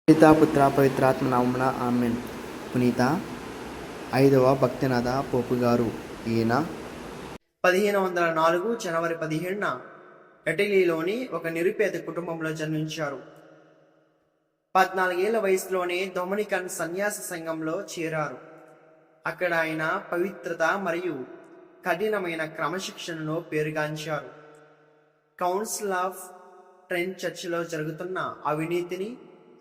పితా పుత్ర పవిత్రాత్మ నామమున ఆమెన్. పునీత 5వ భక్తినాథ పోపు గారు. ఈయన 1504 జనవరి 17న ఇటలీలోని ఒక నిరుపేద కుటుంబంలో జన్మించారు. 14 ఏళ్ల వయసులోనే డొమినికన్ సన్యాస సంఘంలో చేరారు. అక్కడ ఆయన పవిత్రత మరియు కఠినమైన క్రమశిక్షణలో పేరుగాంచారు. కౌన్సిల్ ఆఫ్ ట్రెంట్ చర్చిలో జరుగుతున్న అవినీతిని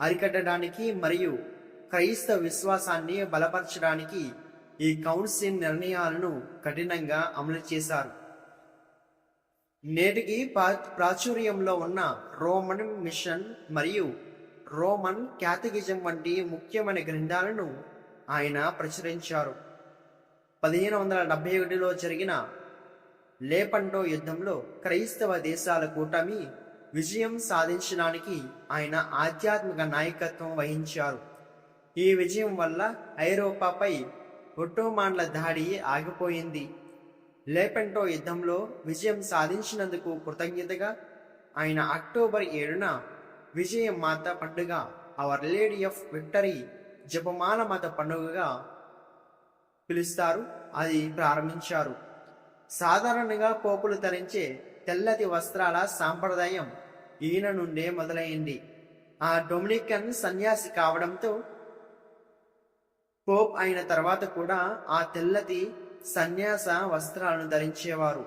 అరికట్టడానికి మరియు క్రైస్తవ విశ్వాసాన్ని బలపరచడానికి ఈ కౌన్సిల్ నిర్ణయాలను కఠినంగా అమలు చేశారు. నేటికి ప్రాచుర్యంలో ఉన్న రోమన్ మిషన్ మరియు రోమన్ క్యాథకిజం వంటి ముఖ్యమైన గ్రంథాలను ఆయన ప్రచురించారు. 1571లో జరిగిన లేపంటో యుద్ధంలో క్రైస్తవ దేశాల కూటమి విజయం సాధించడానికి ఆయన ఆధ్యాత్మిక నాయకత్వం వహించారు. ఈ విజయం వల్ల ఐరోపాపై ఒట్టోమాన్ల దాడి ఆగిపోయింది. లేపెంటో యుద్ధంలో విజయం సాధించినందుకు కృతజ్ఞతగా ఆయన అక్టోబర్ 7న విజయ మాత పండుగ, అవర్ లేడీ ఆఫ్ విక్టరీ జపమాల మాత పండుగగా పిలుస్తారు, అది ప్రారంభించారు. సాధారణంగా పోపులు ధరించే తెల్లటి వస్త్రాల సాంప్రదాయం ఈయన నుండే మొదలైంది. ఆ డొమినికన్ సన్యాసి కావడంతో పోప్ అయిన తర్వాత కూడా ఆ తెల్లటి సన్యాస వస్త్రాలను ధరించేవారు.